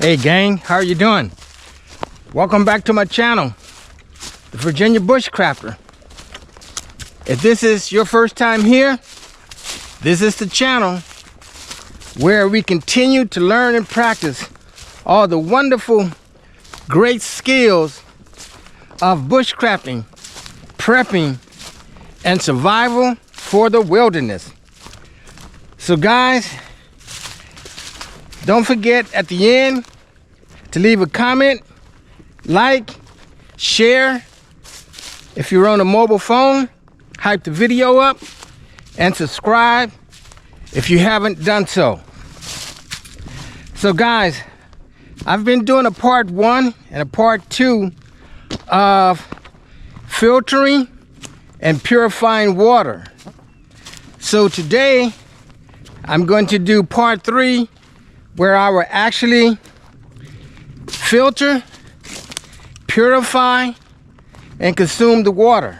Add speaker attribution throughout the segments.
Speaker 1: Hey gang, how are you doing? Welcome back to my channel, the Virginia Bushcrafter. If this is your first time here, this is the channel where we continue to learn and practice all the wonderful, great skills of bushcrafting, prepping, and survival for the wilderness. So guys, don't forget at the end to leave a comment, like, share. If you're on a mobile phone, hype the video up, and subscribe if you haven't done so. So guys, I've been doing a part 1 and a part 2 of filtering and purifying water. So today I'm going to do part 3, where I will actually filter, purify, and consume the water.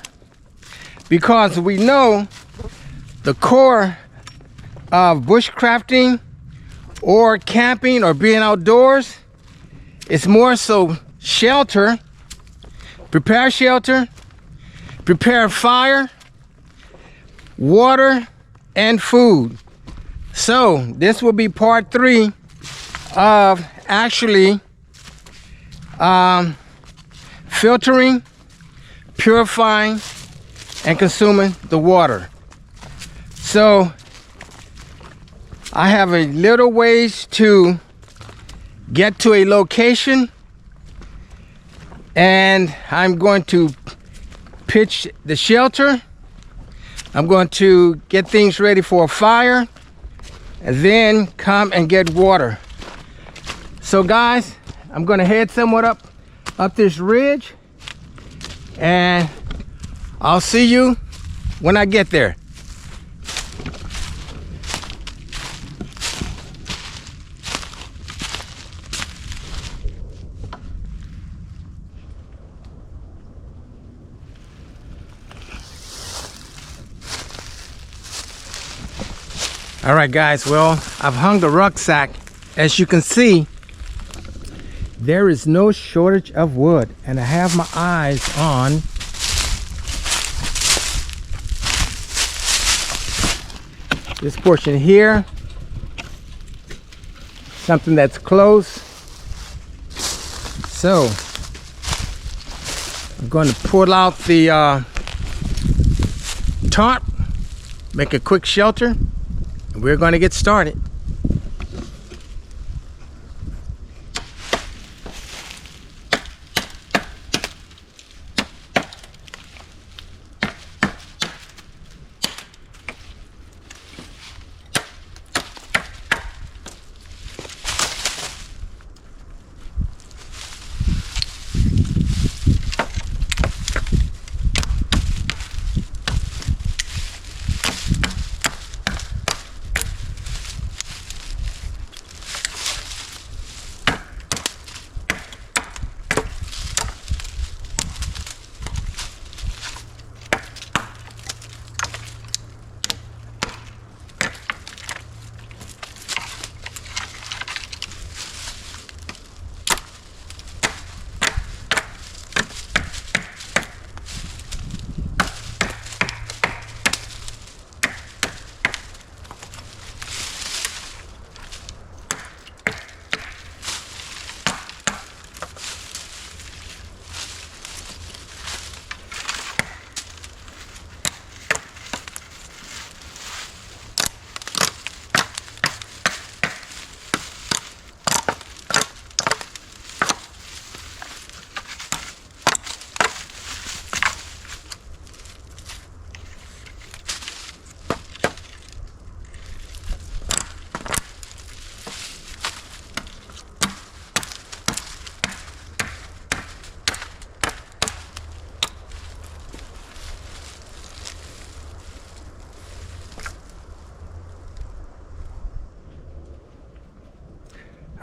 Speaker 1: Because we know the core of bushcrafting or camping or being outdoors is more so shelter, prepare fire, water, and food. So this will be part 3 of actually filtering, purifying, and consuming the water. So I have a little ways to get to a location, and I'm going to pitch the shelter. I'm going to get things ready for a fire, and then come and get water. So guys, I'm gonna head somewhat up this ridge, and I'll see you when I get there. All right guys, well, I've hung the rucksack. As you can see, there is no shortage of wood, and I have my eyes on this portion here, something that's close. So I'm going to pull out the tarp, make a quick shelter, and we're going to get started.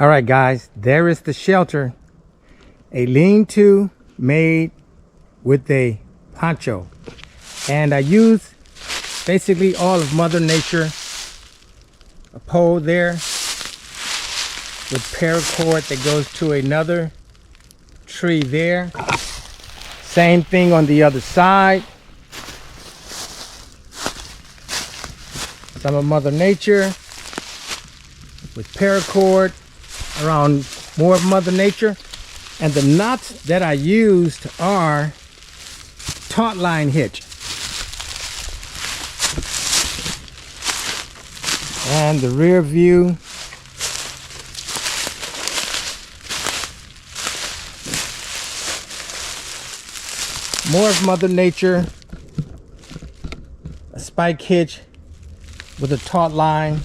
Speaker 1: All right guys, there is the shelter, a lean-to made with a poncho, and I use basically all of Mother Nature, a pole there, with paracord that goes to another tree there. Same thing on the other side. Some of Mother Nature with paracord around more of Mother Nature. And the knots that I used are taut line hitch. And the rear view more of Mother Nature, a spike hitch with a taut line.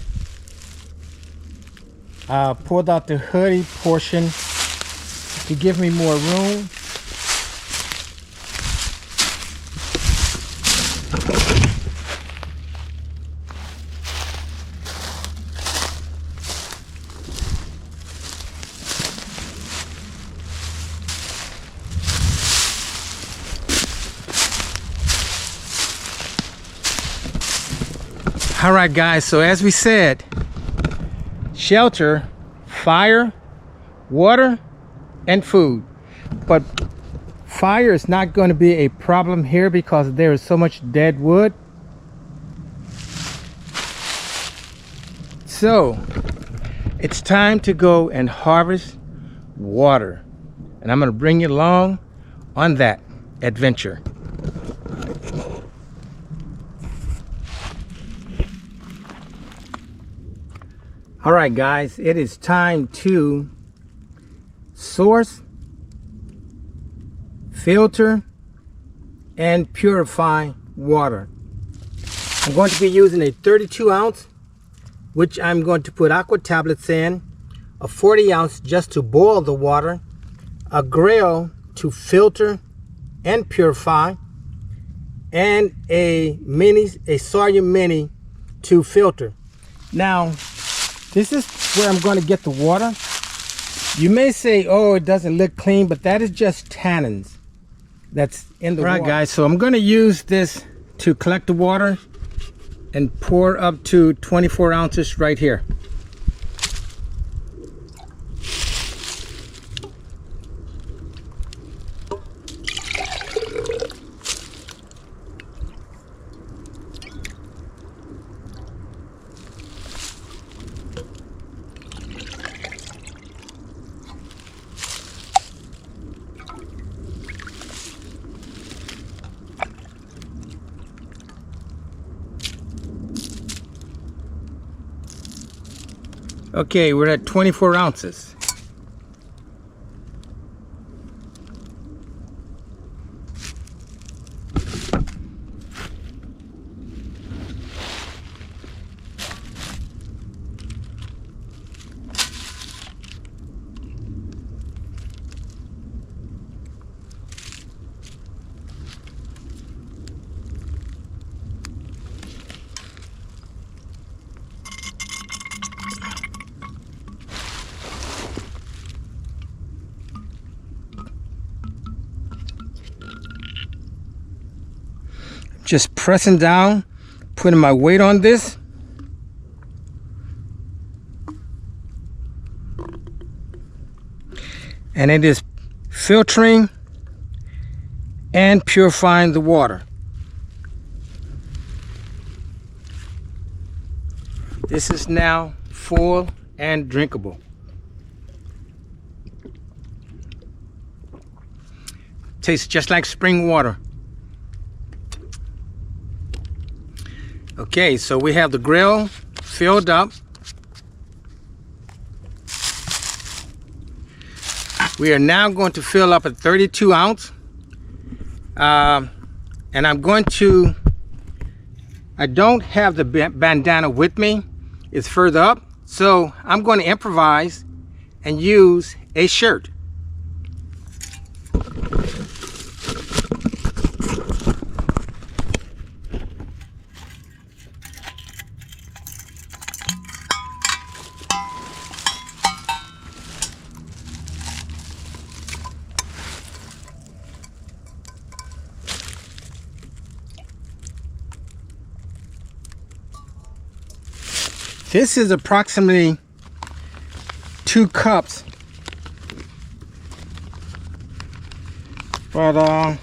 Speaker 1: Pulled out the hoodie portion to give me more room. All right, guys, so as we said, shelter, fire, water, and food. But fire is not going to be a problem here because there is so much dead wood. So it's time to go and harvest water. And I'm going to bring you along on that adventure. All right, guys, it is time to source, filter, and purify water. I'm going to be using a 32 ounce, which I'm going to put Aqua tablets in, a 40 ounce just to boil the water, a Grayl to filter and purify, and a Sawyer mini to filter. Now, this is where I'm going to get the water. You may say, oh, it doesn't look clean, but that is just tannins that's in the water. All right, guys, so I'm going to use this to collect the water and pour up to 24 ounces right here. Okay, we're at 24 ounces. Just pressing down, putting my weight on this. And it is filtering and purifying the water. This is now full and drinkable. Tastes just like spring water. Okay, so we have the Grayl filled up. We are now going to fill up a 32 ounce. And I'm going to, I don't have the bandana with me. It's further up. So I'm going to improvise and use a shirt. This is approximately 2 cups. But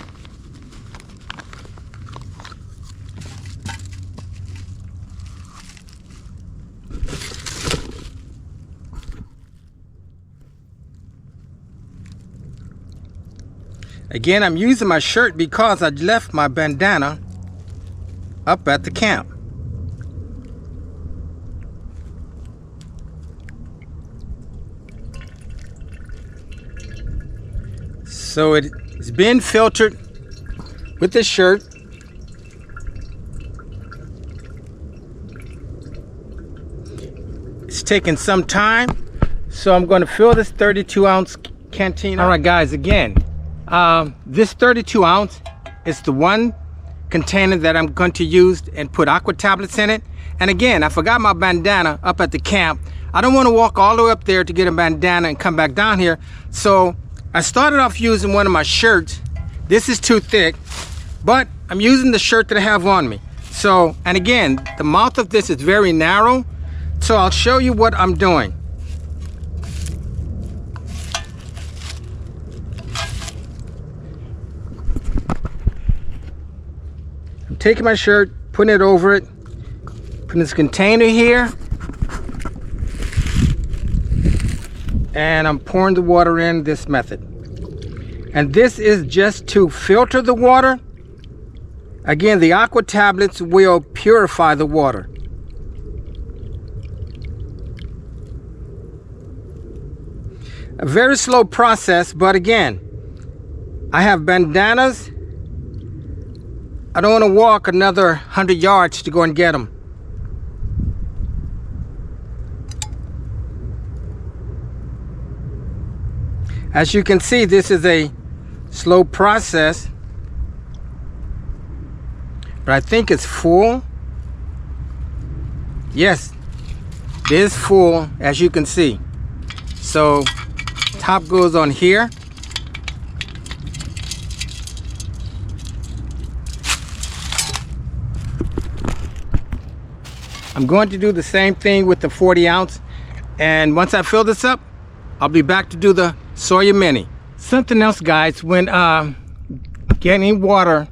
Speaker 1: again, I'm using my shirt because I left my bandana up at the camp. So it's been filtered with the shirt. It's taking some time, so I'm going to fill this 32-ounce canteen. All right, guys, again, this 32 ounce is the one container that I'm going to use and put aqua tablets in it. And again, I forgot my bandana up at the camp. I don't want to walk all the way up there to get a bandana and come back down here. So I started off using one of my shirts. This is too thick, but I'm using the shirt that I have on me. So, and again, the mouth of this is very narrow. So I'll show you what I'm doing. I'm taking my shirt, putting it over it, putting this container here, and I'm pouring the water in this method. And this is just to filter the water. Again, the aqua tablets will purify the water. A very slow process, but again, I have bandanas. I don't want to walk another 100 yards to go and get them. As you can see, this is a slow process, but I think it's full. Yes, it is full, as you can see. So top goes on here. I'm going to do the same thing with the 40 ounce, and once I fill this up, I'll be back to do the Sawyer Mini. Something else, guys, when getting water,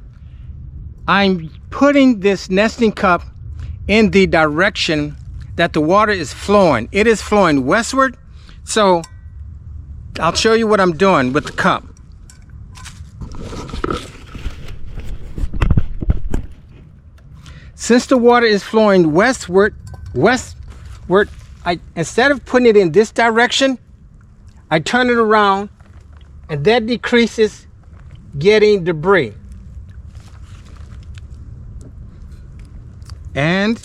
Speaker 1: I'm putting this nesting cup in the direction that the water is flowing. It is flowing westward, so I'll show you what I'm doing with the cup. Since the water is flowing westward, instead of putting it in this direction, I turn it around, and that decreases getting debris. And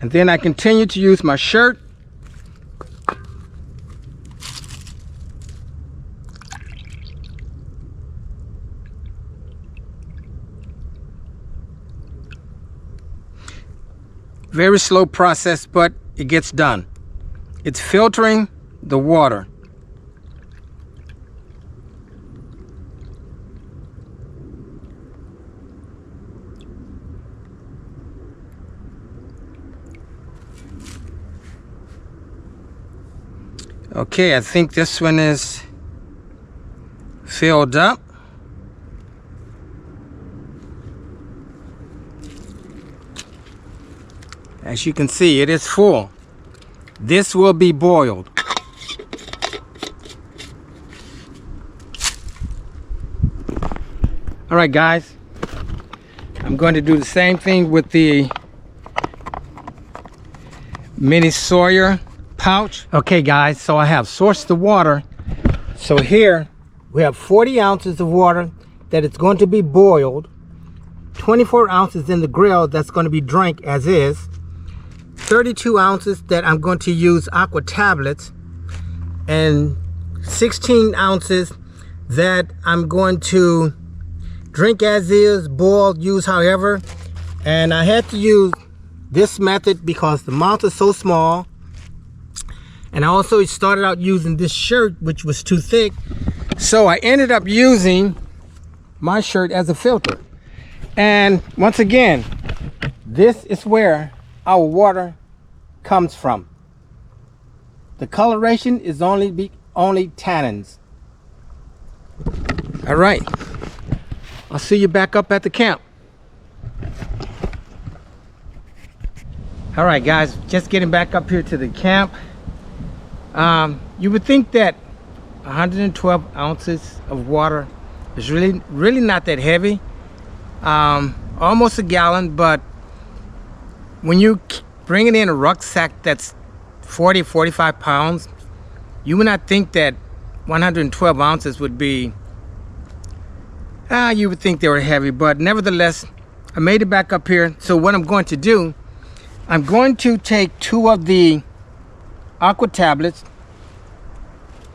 Speaker 1: then I continue to use my shirt. Very slow process, but it gets done. It's filtering the water. Okay, I think this one is filled up. As you can see, it is full. This will be boiled. All right, guys, I'm going to do the same thing with the mini Sawyer pouch. Okay, guys, so I have sourced the water. So here we have 40 ounces of water that is going to be boiled, 24 ounces in the Grayl that's going to be drank as is, 32 ounces that I'm going to use aqua tablets, and 16 ounces that I'm going to drink as is, boil, use however. And I had to use this method because the mouth is so small, and I also started out using this shirt which was too thick, so I ended up using my shirt as a filter. And once again, This is where our water comes from. The coloration is only tannins. All right, I'll see you back up at the camp. All right, guys, just getting back up here to the camp. You would think that 112 ounces of water is really not that heavy. Almost a gallon, but when you bring it in a rucksack that's 45 pounds, you would not think that 112 ounces would be, you would think they were heavy, but nevertheless, I made it back up here. So what I'm going to do, I'm going to take 2 of the Aqua tablets.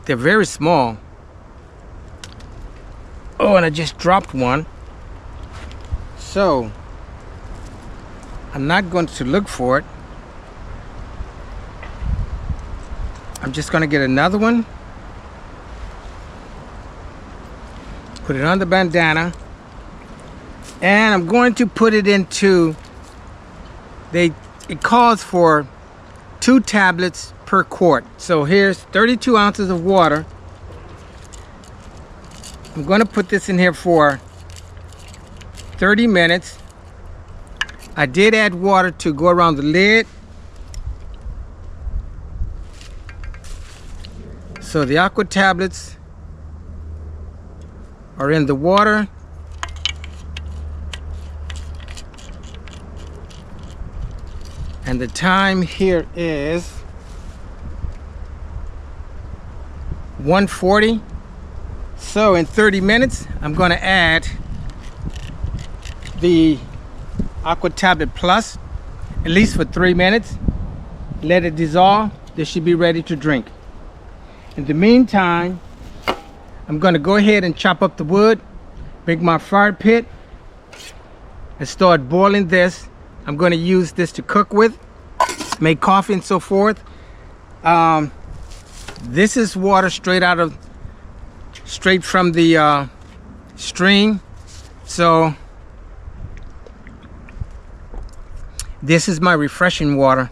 Speaker 1: They're very small. Oh, and I just dropped one. So I'm not going to look for it. I'm just going to get another one. Put it on the bandana. And I'm going to put it into, it calls for 2 tablets per quart. So here's 32 ounces of water. I'm going to put this in here for 30 minutes. I did add water to go around the lid. So the Aqua tablets are in the water. And the time here is 1:40. So in 30 minutes, I'm going to add the Aqua Tablet Plus, at least for 3 minutes. Let it dissolve. This should be ready to drink. In the meantime, I'm going to go ahead and chop up the wood, make my fire pit, and start boiling this. I'm going to use this to cook with, make coffee and so forth. This is water straight from the stream. So this is my refreshing water.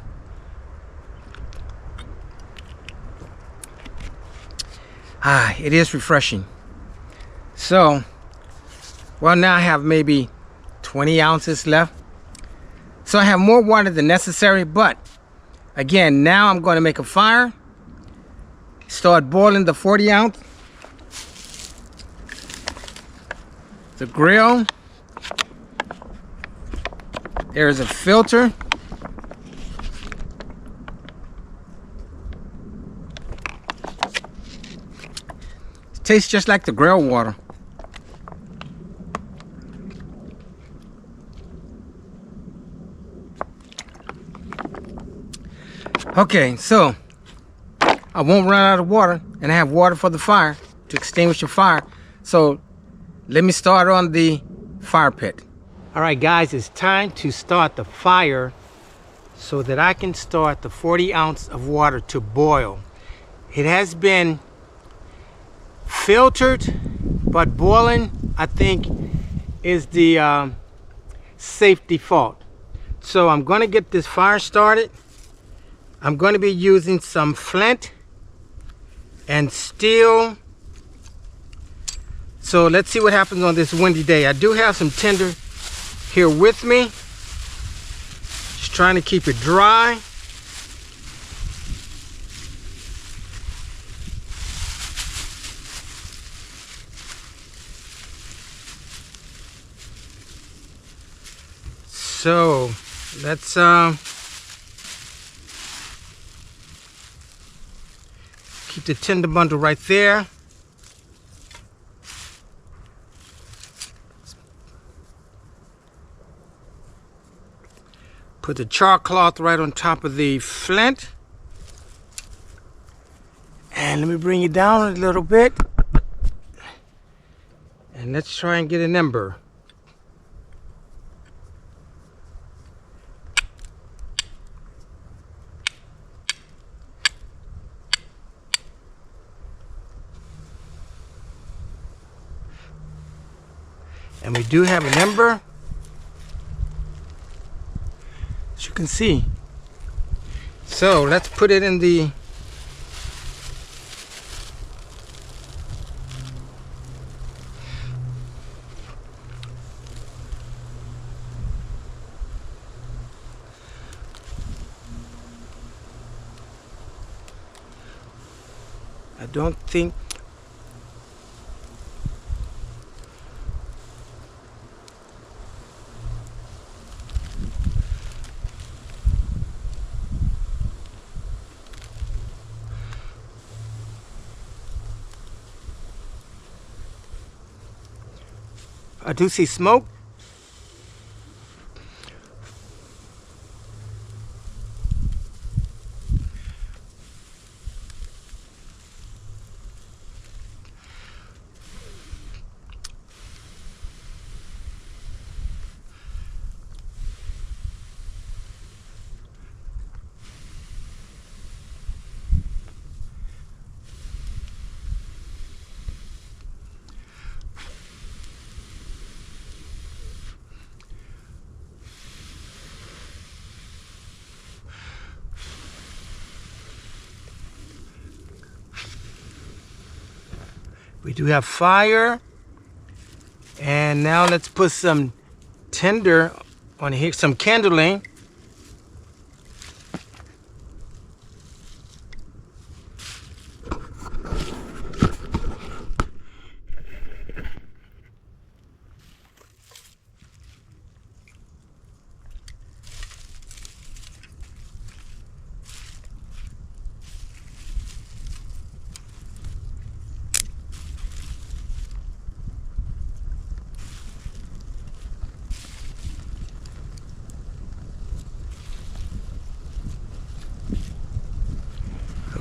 Speaker 1: It is refreshing. So, well, now I have maybe 20 ounces left. So I have more water than necessary, but again, now I'm going to make a fire, start boiling the 40 ounce. The Grayl. There's a filter. It tastes just like the Grayl water. Okay, so I won't run out of water, and I have water for the fire to extinguish the fire. So let me start on the fire pit. All right, guys, it's time to start the fire so that I can start the 40 ounce of water to boil. It has been filtered, but boiling, I think, is the safe default. So I'm going to get this fire started. I'm going to be using some flint and steel. So let's see what happens on this windy day. I do have some tinder here with me. Just trying to keep it dry. So let's keep the tinder bundle right there. Put the char cloth right on top of the flint. And let me bring it down a little bit. And let's try and get an ember. And we do have an ember. can see. So let's put it in the I don't think I do see smoke. We do have fire, and now let's put some tinder on here, some kindling.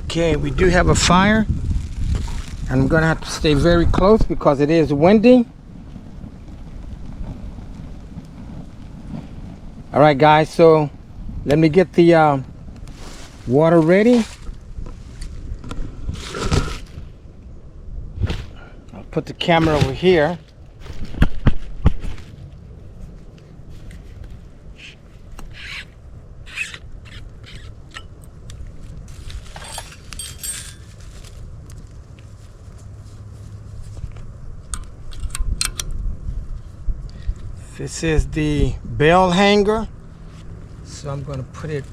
Speaker 1: Okay, we do have a fire. I'm gonna have to stay very close because it is windy. All right, guys, so let me get the water ready. I'll put the camera over here. This is the bell hanger, so I'm going to put it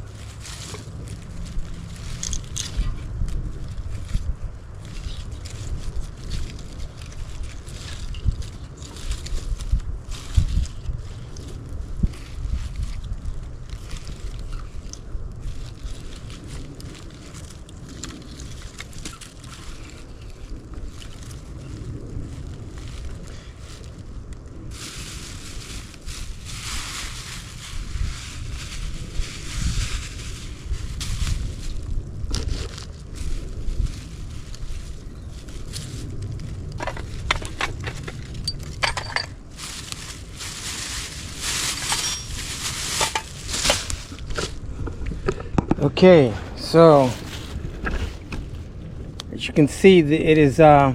Speaker 1: okay. So as you can see, it is the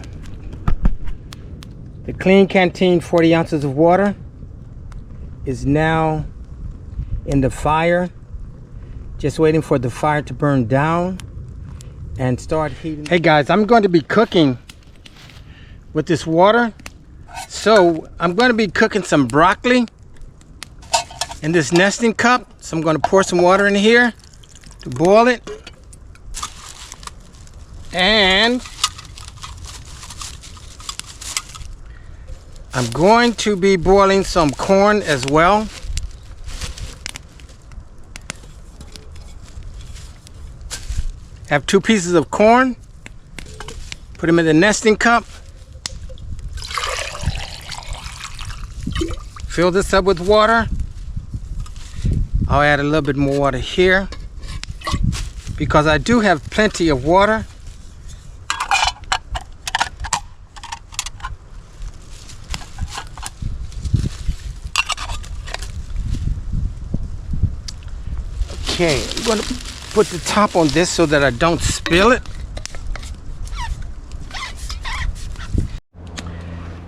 Speaker 1: clean canteen 40 ounces of water is now in the fire, just waiting for the fire to burn down and start heating. Hey guys, I'm going to be cooking with this water. So I'm going to be cooking some broccoli in this nesting cup. So I'm going to pour some water in here to boil it, and I'm going to be boiling some corn as well. Have 2 pieces of corn, put them in the nesting cup, fill this up with water. I'll add a little bit more water here because I do have plenty of water. Okay, I'm going to put the top on this so that I don't spill it.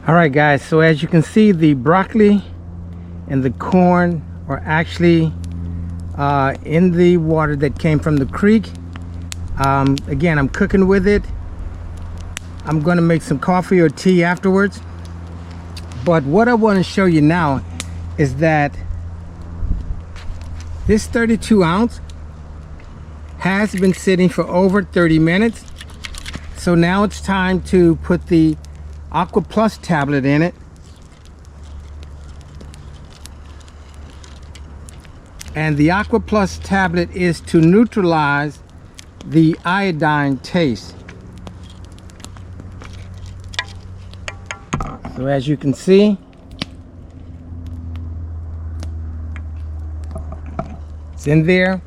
Speaker 1: All right guys, so as you can see, the broccoli and the corn are actually in the water that came from the creek. Again, I'm cooking with it. I'm going to make some coffee or tea afterwards. But what I want to show you now is that this 32 ounce has been sitting for over 30 minutes. So now it's time to put the Aqua Plus tablet in it. And the Aqua Plus tablet is to neutralize the iodine taste. So as you can see, it's in there.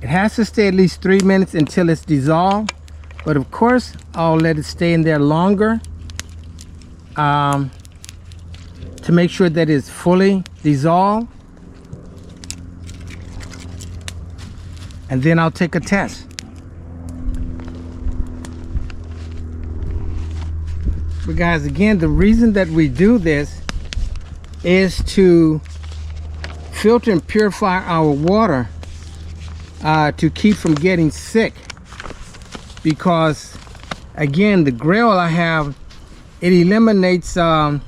Speaker 1: It has to stay at least 3 minutes until it's dissolved. But of course, I'll let it stay in there longer to make sure that it's fully dissolved. And then I'll take a test. But guys, again, the reason that we do this is to filter and purify our water to keep from getting sick. Because again, the Grayl I have, it eliminates, well,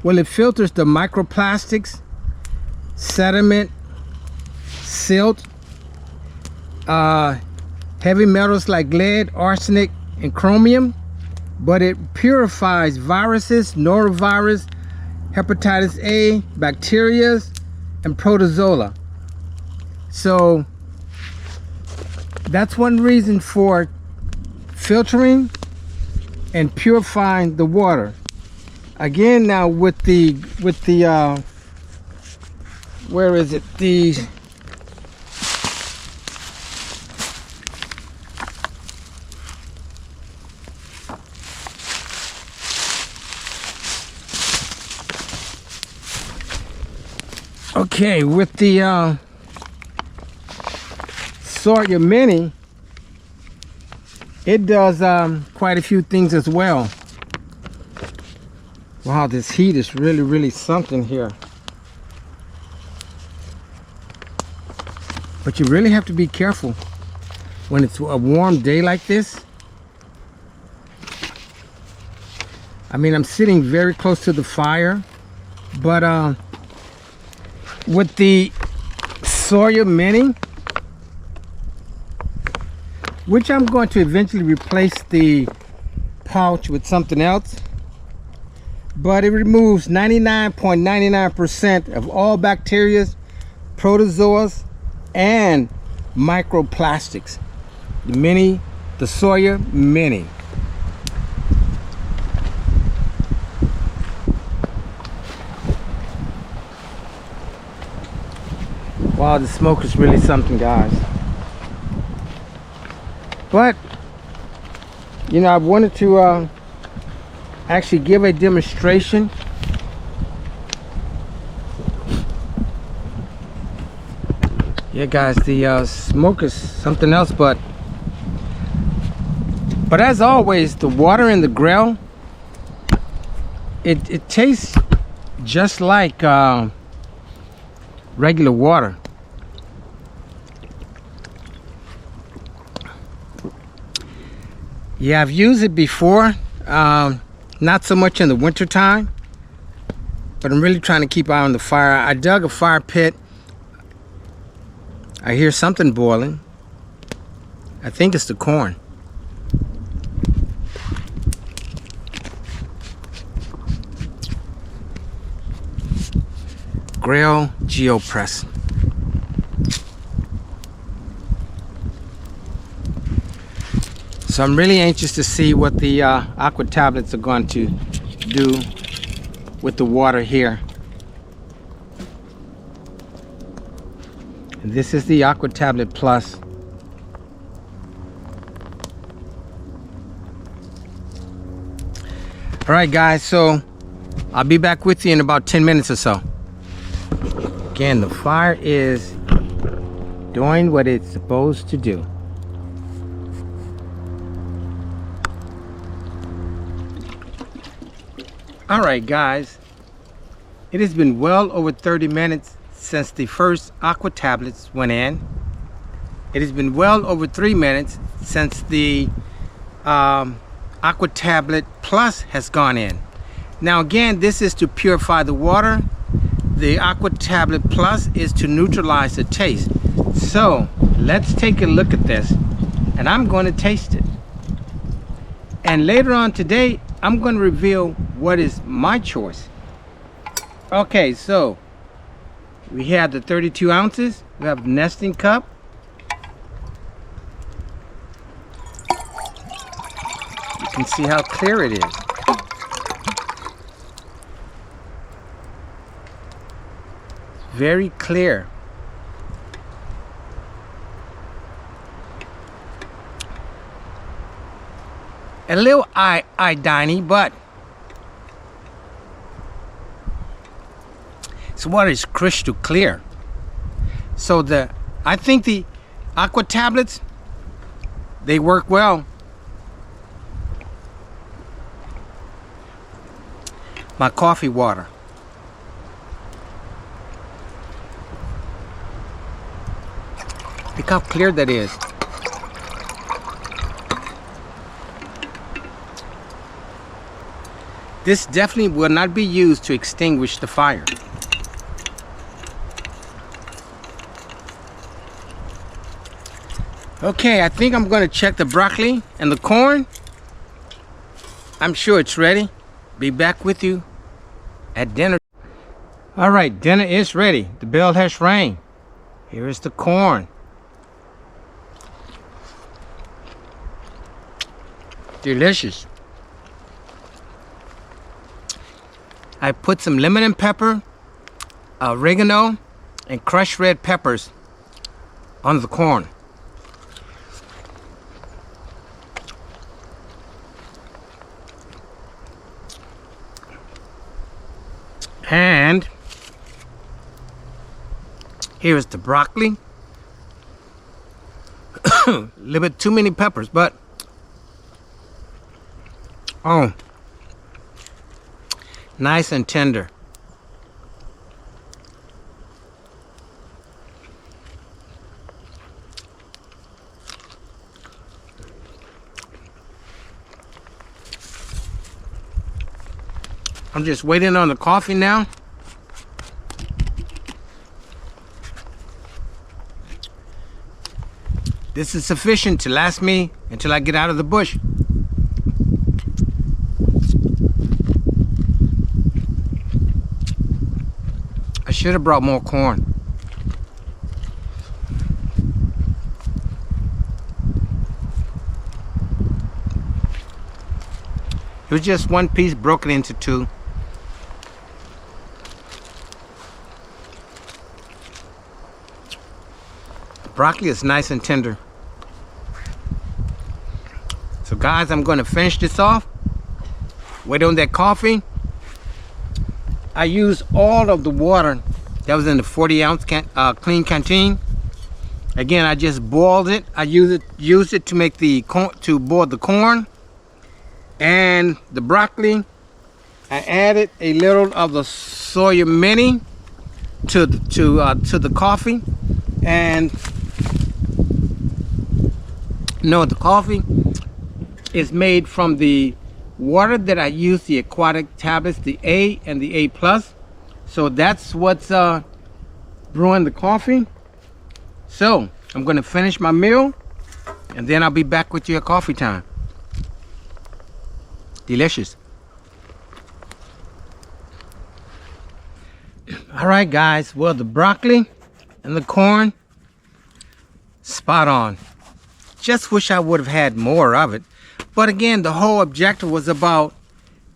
Speaker 1: it filters the microplastics, sediment, silt, heavy metals like lead, arsenic, and chromium. But it purifies viruses, norovirus, hepatitis A, bacteria, and protozoa. So that's one reason for filtering and purifying the water. Again, now with the where is it? The okay, with the Sawyer Mini, it does quite a few things as well. Wow, this heat is really something here. But you really have to be careful when it's a warm day like this. I mean, I'm sitting very close to the fire, but with the Sawyer Mini, which I'm going to eventually replace the pouch with something else, but it removes 99.99% of all bacteria, protozoas, and microplastics. The Sawyer Mini. Wow, the smoke is really something, guys. But, you know, I wanted to actually give a demonstration. Yeah, guys, the smoke is something else, but as always, the water in the Grayl, it tastes just like regular water. Yeah, I've used it before, not so much in the winter time, but I'm really trying to keep eye on the fire. I dug a fire pit. I hear something boiling. I think it's the corn. Grayl Geopress. So I'm really anxious to see what the Aqua tablets are going to do with the water here. And this is the Aqua Tablet Plus. Alright guys, so I'll be back with you in about 10 minutes or so. Again, the fire is doing what it's supposed to do. Alright guys, it has been well over 30 minutes since the first Aqua tablets went in. It has been well over 3 minutes since the Aqua tablet plus has gone in. Now again, this is to purify the water. The Aqua tablet plus is to neutralize the taste. So let's take a look at this, and I'm going to taste it. And later on today, I'm going to reveal what is my choice. Okay, so we have the 32 ounces. We have a nesting cup. You can see how clear it is. Very clear. A little iodine-y, but this water is crystal clear. So I think the Aqua tablets, they work well. My coffee water. Look how clear that is. This definitely will not be used to extinguish the fire. Okay, I think I'm going to check the broccoli and the corn. I'm sure it's ready. Be back with you at dinner. All right, dinner is ready. The bell has rang. Here is the corn. Delicious. I put some lemon and pepper, oregano, and crushed red peppers on the corn. And here's the broccoli. A little bit too many peppers, but oh, nice and tender. I'm just waiting on the coffee now. This is sufficient to last me until I get out of the bush. I should have brought more corn. It was just one piece broken into two. The broccoli is nice and tender. So guys, I'm going to finish this off. Wait on that coffee. I used all of the water that was in the 40-ounce clean canteen. Again, I just boiled it. I used it to make the corn, to boil the corn and the broccoli. I added a little of the Sawyer mini to the coffee, and no, the coffee is made from the water that I use, the aquatic tablets, the A and the A+. So that's what's brewing the coffee. So I'm going to finish my meal, and then I'll be back with you at coffee time. Delicious. All right, guys. Well, the broccoli and the corn, spot on. Just wish I would have had more of it. But again, the whole objective was about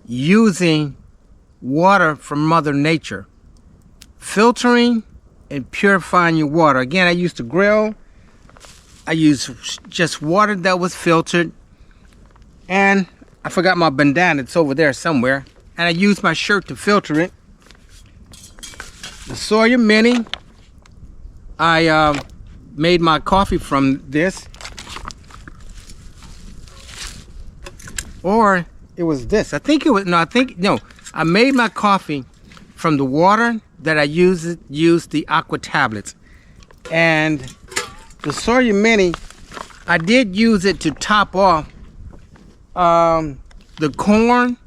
Speaker 1: using water from Mother Nature. Filtering and purifying your water. Again, I used the Grayl. I used just water that was filtered. And I forgot my bandana. It's over there somewhere. And I used my shirt to filter it. The Sawyer Mini. I made my coffee from this. Or it was this. I made my coffee from the water that I use the Aqua tablets. And the Sawyer Mini, I did use it to top off the corn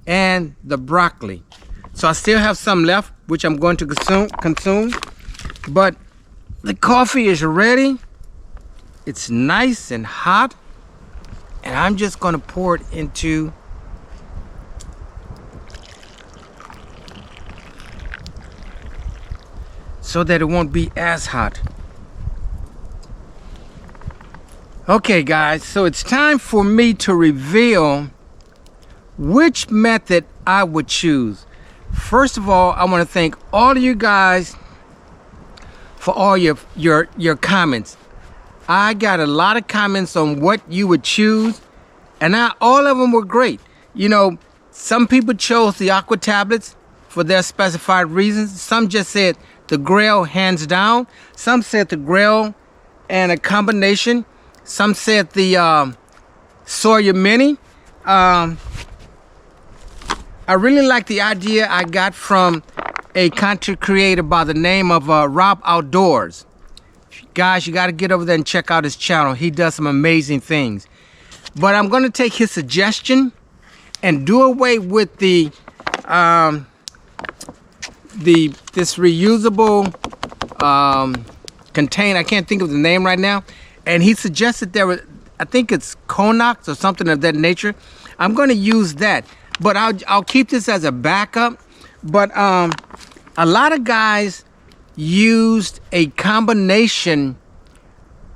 Speaker 1: and the broccoli. So I still have some left, which I'm going to consume. But the coffee is ready. It's nice and hot. And I'm just going to pour it into so that it won't be as hot. Okay guys, so it's time for me to reveal which method I would choose. First of all, I want to thank all of you guys for all your comments. I got a lot of comments on what you would choose, and all of them were great. You know, some people chose the Aqua tablets for their specified reasons. Some just said the Grayl hands down. Some said the Grayl and a combination. Some said the Sawyer Mini. I really like the idea I got from a content creator by the name of Rob Outdoors. Guys, you got to get over there and check out his channel. He does some amazing things. But I'm going to take his suggestion and do away with this reusable container. I can't think of the name right now. And he suggested there was, I think it's Conox or something of that nature. I'm going to use that, but I'll keep this as a backup. But a lot of guys used a combination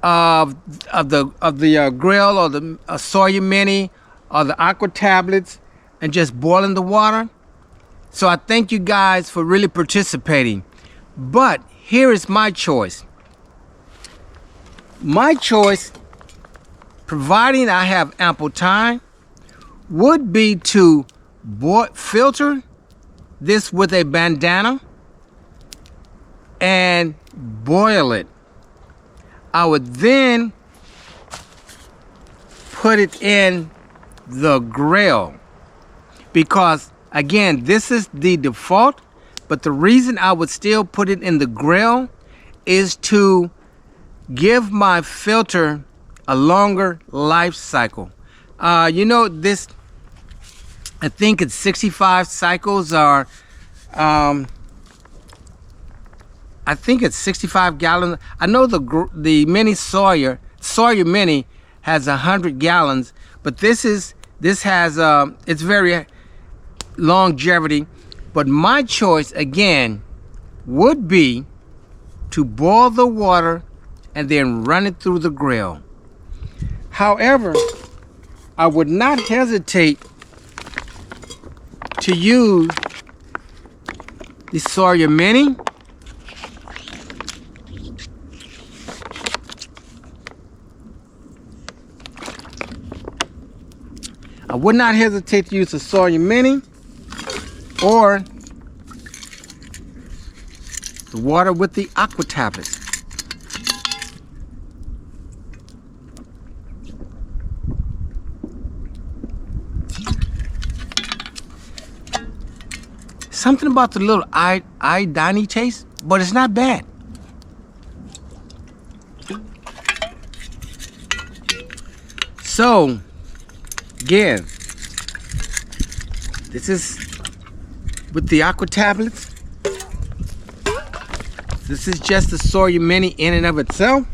Speaker 1: of the Grayl or the Sawyer Mini or the Aqua tablets and just boiling the water. So I thank you guys for really participating. But here is my choice. My choice, providing I have ample time, would be to filter this with a bandana and boil it. I would then put it in the Grayl, because again, this is the default, but the reason I would still put it in the Grayl is to give my filter a longer life cycle. You know, this, I think it's 65 cycles, or I think it's 65 gallons. I know the mini Sawyer Mini has 100 gallons, but this has it's very longevity. But my choice again would be to boil the water and then run it through the Grayl. However, I would not hesitate to use the Sawyer Mini. I would not hesitate to use the Sawyer Mini or the water with the Aqua tablets. Something about the little iodine taste, but it's not bad. So, again, this is with the Aqua tablets. This is just the Sawyer Mini in and of itself.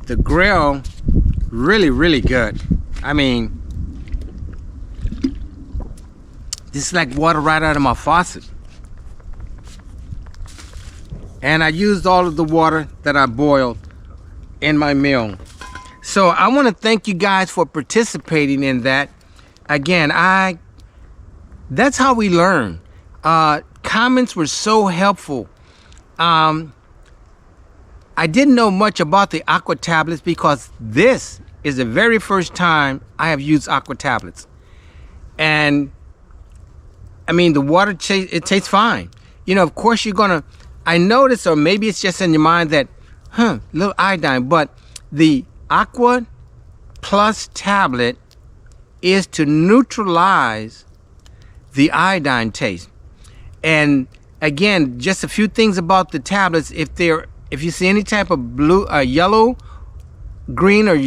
Speaker 1: The Grayl, really, really good. I mean, this is like water right out of my faucet. And I used all of the water that I boiled in my meal. So I want to thank you guys for participating in that. Again, that's how we learn. Comments were so helpful. I didn't know much about the Aqua tablets because this is the very first time I have used Aqua tablets. And I mean, the water it tastes fine. You know, of course you're gonna, I noticed, or maybe it's just in your mind that, little iodine, but the Aqua Plus tablet is to neutralize the iodine taste. And again, just a few things about the tablets. If you see any type of blue, yellow, green, or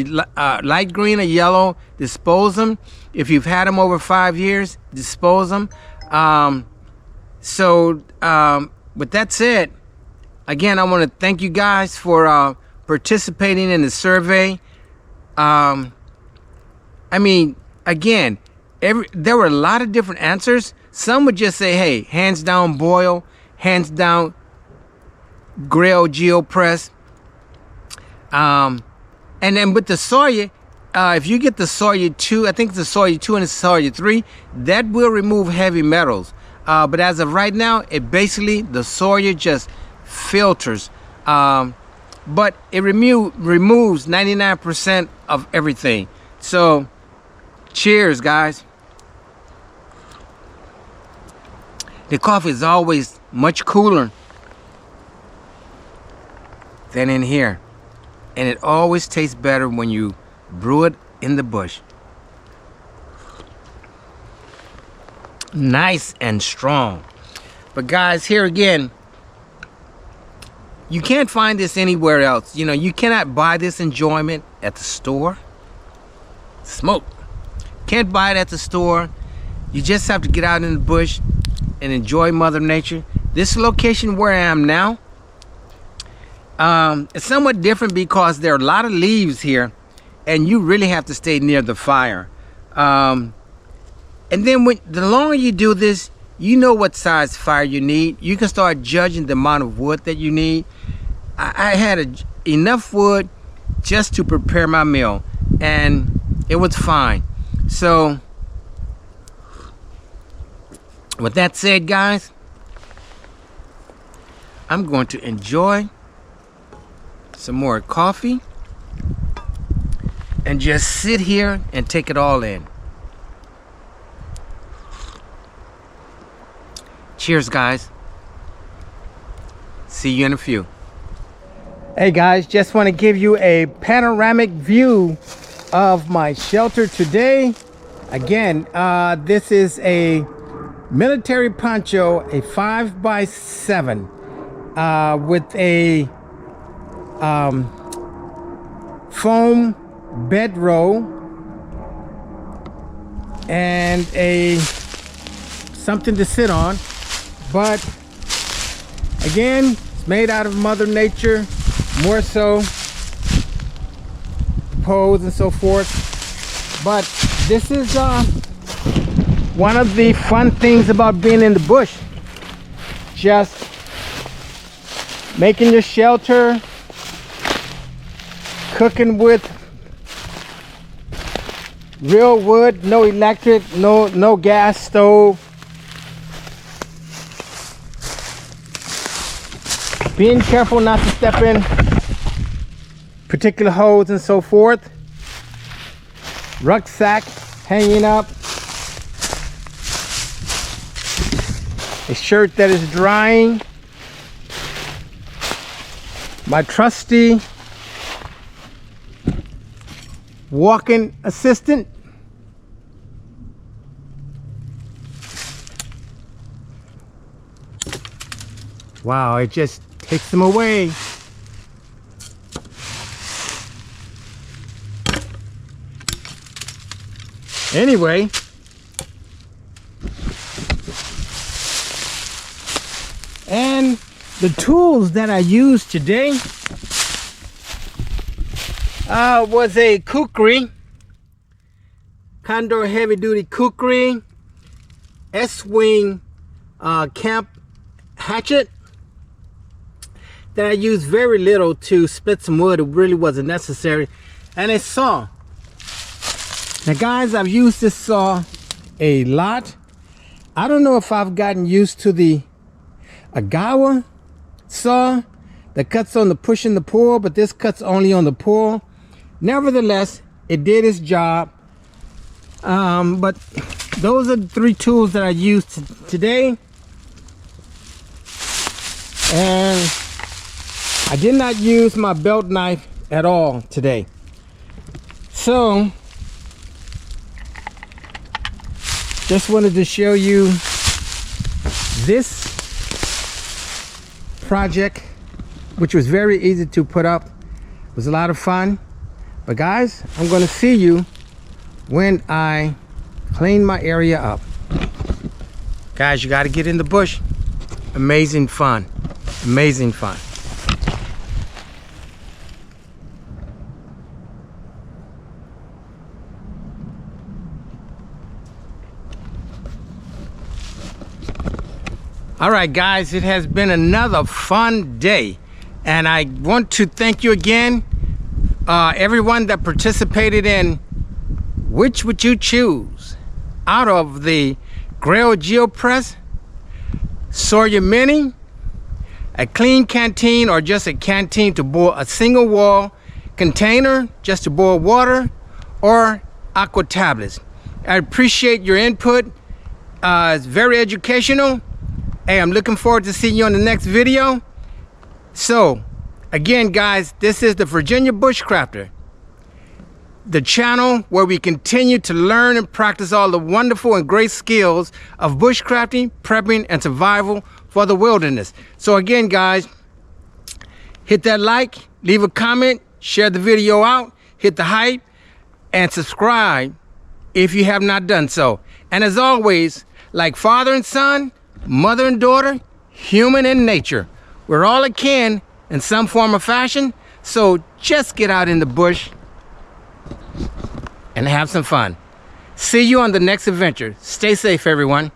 Speaker 1: light green or yellow, dispose them. If you've had them over 5 years, dispose them. With that said, again, I want to thank you guys for participating in the survey. I mean, again, there were a lot of different answers. Some would just say, hey, hands down Boyle, hands down Grayl Geopress. And then with the Sawyer, if you get the Sawyer 2, I think it's the Sawyer 2 and the Sawyer 3, that will remove heavy metals. But as of right now, the Sawyer just filters. But it removes 99% of everything. So, cheers, guys. The coffee is always much cooler than in here. And it always tastes better when you brew it in the bush. Nice and strong. But guys, here again, you can't find this anywhere else. You know, you cannot buy this enjoyment at the store. Smoke. Can't buy it at the store. You just have to get out in the bush and enjoy Mother Nature. This location where I am now, it's somewhat different because there are a lot of leaves here and you really have to stay near the fire. And then the longer you do this, you know what size fire you need. You can start judging the amount of wood that you need. I had enough wood just to prepare my meal, and it was fine. So with that said, guys, I'm going to enjoy some more coffee and just sit here and take it all in. Cheers, guys. See you in a few. Hey guys, just want to give you a panoramic view of my shelter today. Again, this is a military poncho, a 5x7 with a foam bedroll and something to sit on. But again, it's made out of Mother Nature, more so poles and so forth. But this is one of the fun things about being in the bush, just making your shelter, cooking with real wood, no electric, no gas stove. Being careful not to step in particular holes and so forth. Rucksack hanging up. A shirt that is drying. My trusty walking assistant. Wow, it just takes them away. Anyway, and the tools that I used today was a kukri, Condor heavy duty kukri, S-wing camp hatchet that I used very little to split some wood. It really wasn't necessary. And a saw. Now guys, I've used this saw a lot. I don't know if I've gotten used to the Aqua saw that cuts on the push and the pull, but this cuts only on the pull. Nevertheless, it did its job. But those are the three tools that I used today. And I did not use my belt knife at all today. So just wanted to show you this project, which was very easy to put up. It was a lot of fun. But guys, I'm going to see you when I clean my area up. Guys, you got to get in the bush. Amazing fun. Amazing fun. All right, guys, it has been another fun day, and I want to thank you again, everyone that participated in which would you choose out of the Grayl Geopress, Sawyer Mini, a clean canteen, or just a canteen to boil a single wall container just to boil water, or Aqua tablets. I appreciate your input. It's very educational. Hey, I'm looking forward to seeing you on the next video. So, again, guys, this is the Virginia Bushcrafter, the channel where we continue to learn and practice all the wonderful and great skills of bushcrafting, prepping, and survival for the wilderness. So again, guys, hit that like, leave a comment, share the video out, hit the hype, and subscribe if you have not done so. And as always, like father and son, mother and daughter, human and nature, we're all akin in some form or fashion. So just get out in the bush and have some fun. See you on the next adventure. Stay safe, everyone.